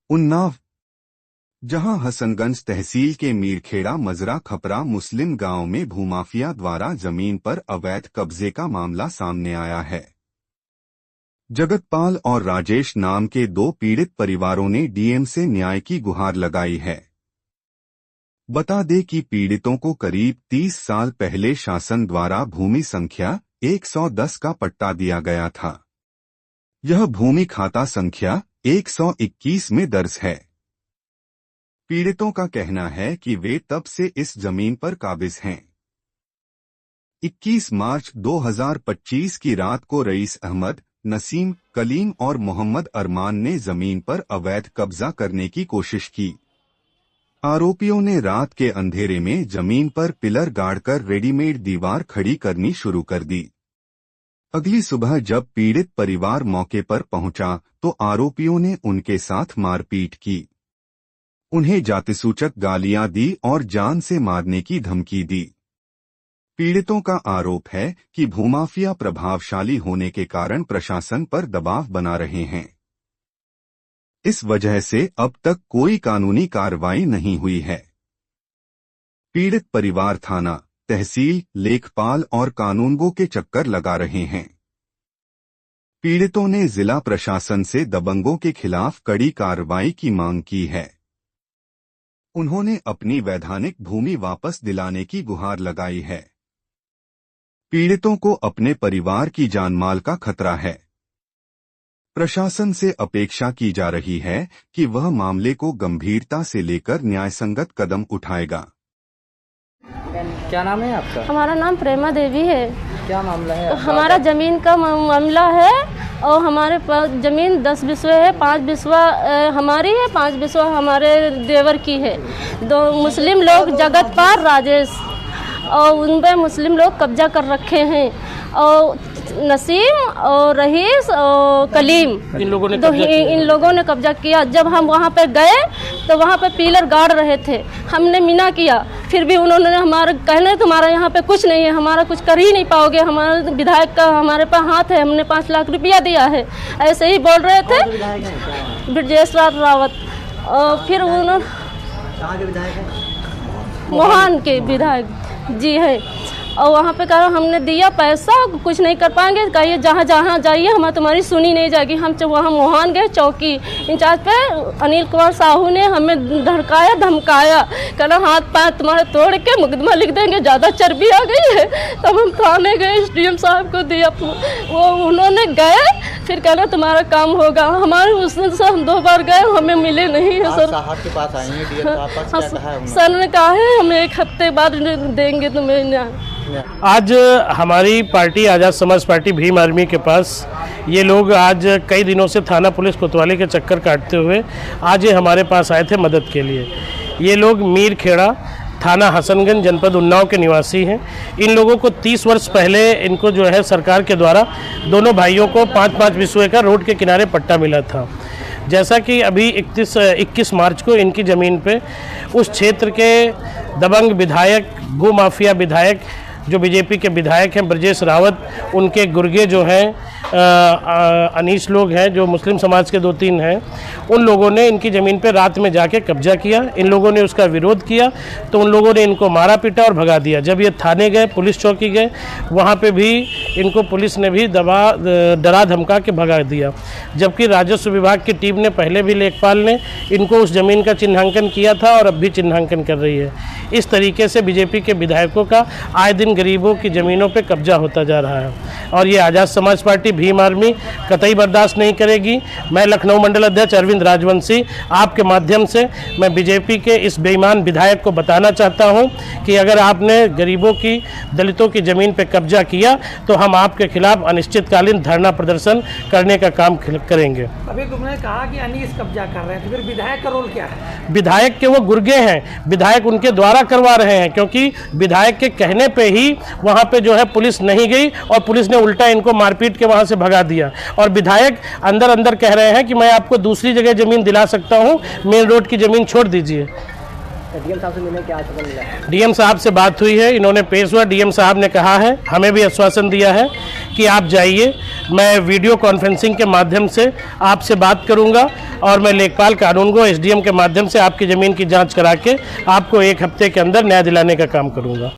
उन्नाव, जहां हसनगंज तहसील के मीरखेड़ा मजरा खपरा मुस्लिम गांव में भूमाफिया द्वारा जमीन पर अवैध कब्जे का मामला सामने आया है। जगतपाल और राजेश नाम के दो पीड़ित परिवारों ने डीएम से न्याय की गुहार लगाई है। बता दें कि पीड़ितों को करीब 30 साल पहले शासन द्वारा भूमि संख्या 110 का पट्टा दिया गया था। यह भूमि खाता संख्या 121 में दर्ज है। पीड़ितों का कहना है कि वे तब से इस जमीन पर काबिज हैं। 21 मार्च 2025 की रात को रईस अहमद, नसीम, कलीम और मोहम्मद अरमान ने जमीन पर अवैध कब्जा करने की कोशिश की। आरोपियों ने रात के अंधेरे में जमीन पर पिलर गाड़कर रेडीमेड दीवार खड़ी करनी शुरू कर दी। अगली सुबह जब पीड़ित परिवार मौके पर पहुंचा तो आरोपियों ने उनके साथ मारपीट की, उन्हें जातिसूचक गालियां दी और जान से मारने की धमकी दी। पीड़ितों का आरोप है कि भूमाफिया प्रभावशाली होने के कारण प्रशासन पर दबाव बना रहे हैं। इस वजह से अब तक कोई कानूनी कार्रवाई नहीं हुई है। पीड़ित परिवार थाना, तहसील, लेखपाल और कानूनगो के चक्कर लगा रहे हैं। पीड़ितों ने जिला प्रशासन से दबंगों के खिलाफ कड़ी कार्रवाई की मांग की है। उन्होंने अपनी वैधानिक भूमि वापस दिलाने की गुहार लगाई है। पीड़ितों को अपने परिवार की जानमाल का खतरा है। प्रशासन से अपेक्षा की जा रही है कि वह मामले को गंभीरता से लेकर न्यायसंगत कदम उठाएगा। क्या नाम है आपका? हमारा नाम प्रेमा देवी है। क्या मामला है? हमारा जमीन का मामला है और हमारे पास जमीन 10 बिस्वे है। 5 बिस्वा हमारी है, 5 बिस्वा हमारे देवर की है। दो मुस्लिम लोग जगतपाल, राजेश, और उन पर मुस्लिम लोग कब्जा कर रखे हैं। और नसीम और रईस और कलीम, इन लोगों ने कब्जा किया। जब हम वहाँ पे गए तो वहाँ पे पिलर गाड़ रहे थे। हमने मीना किया, फिर भी उन्होंने हमारे कहने तुम्हारा यहाँ पे कुछ नहीं है, हमारा कुछ कर ही नहीं पाओगे, हमारे विधायक का हमारे पास हाथ है, हमने 5 लाख रुपया दिया है, ऐसे ही बोल रहे थे ब्रजेश रावत। और फिर उन्होंने मोहन के विधायक जी है, और वहाँ पे कहा हमने दिया पैसा, कुछ नहीं कर पाएंगे, कहिए जहाँ जहाँ जाइए हमारी तुम्हारी सुनी नहीं जाएगी। हम जब वहाँ मोहन गए चौकी इंचार्ज पे अनिल कुमार साहू ने हमें धड़काया, धमकाया, कहना हाथ पैर तुम्हारे तोड़ के मुकदमा लिख देंगे, ज़्यादा चर्बी आ गई है। तब हम थाने गए, एसडीएम साहब को दिया, वो उन्होंने गए, फिर कहना तुम्हारा काम होगा। हमारे उस दिन से हम 2 बार गए, हमें मिले नहीं है सर। साहब के पास आएंगे, सर ने कहा है हमें 1 हफ्ते बाद देंगे तुम्हें न्याय। आज हमारी पार्टी आज़ाद समाज पार्टी भीम आर्मी के पास ये लोग आज कई दिनों से थाना पुलिस कोतवाली के चक्कर काटते हुए आज ये हमारे पास आए थे मदद के लिए। ये लोग मीरखेड़ा, थाना हसनगंज, जनपद उन्नाव के निवासी हैं। इन लोगों को 30 वर्ष पहले इनको जो है सरकार के द्वारा दोनों भाइयों को 5-5 बिस्वे का रोड के किनारे पट्टा मिला था। जैसा कि अभी 21 मार्च को इनकी ज़मीन पे उस क्षेत्र के दबंग विधायक, भूमाफिया विधायक जो बीजेपी के विधायक हैं ब्रजेश रावत, उनके गुर्गे जो हैं अनीश लोग हैं जो मुस्लिम समाज के 2-3 हैं, उन लोगों ने इनकी ज़मीन पे रात में जाके कब्जा किया। इन लोगों ने उसका विरोध किया तो उन लोगों ने इनको मारा पीटा और भगा दिया। जब ये थाने गए, पुलिस चौकी गए, वहाँ पे भी इनको पुलिस ने भी डरा धमका के भगा दिया। जबकि राजस्व विभाग की टीम ने पहले भी लेखपाल ने इनको उस ज़मीन का चिन्हांकन किया था और अब भी चिन्हांकन कर रही है। इस तरीके से बीजेपी के विधायकों का आए दिन गरीबों की ज़मीनों पे कब्जा होता जा रहा है और ये आज़ाद समाज पार्टी भीम आर्मी कतई बर्दाश्त नहीं करेगी। मैं लखनऊ मंडल अध्यक्ष अरविंद राजवंशी आपके माध्यम से मैं बीजेपी के इस बेईमान विधायक को बताना चाहता हूं कि अगर आपने गरीबों की, दलितों की ज़मीन पे कब्जा किया तो हम आपके खिलाफ अनिश्चितकालीन धरना प्रदर्शन करने का काम करेंगे। अभी तुमने कहा कि अनीस कब्जा कर रहे हैं, तो फिर विधायक का रोल क्या है? विधायक के वो गुर्गे हैं, विधायक उनके द्वारा करवा रहे हैं, क्योंकि विधायक के कहने पे ही वहाँ पे जो है पुलिस नहीं गई और पुलिस ने उल्टा इनको मारपीट के वहाँ से भगा दिया। और विधायक अंदर अंदर कह रहे हैं कि मैं आपको दूसरी जगह ज़मीन दिला सकता हूँ, मेन रोड की ज़मीन छोड़ दीजिए। डीएम साहब से मिलने क्या आश्वासन मिला? डीएम साहब से बात हुई है, इन्होंने पेश हुआ, डीएम साहब ने कहा है, हमें भी आश्वासन दिया है कि आप जाइए, मैं वीडियो कॉन्फ्रेंसिंग के माध्यम से आपसे बात करूंगा और मैं लेखपाल कानून को एसडीएम के माध्यम से आपकी ज़मीन की जांच करा के आपको 1 हफ्ते के अंदर न्याय दिलाने का काम करूंगा।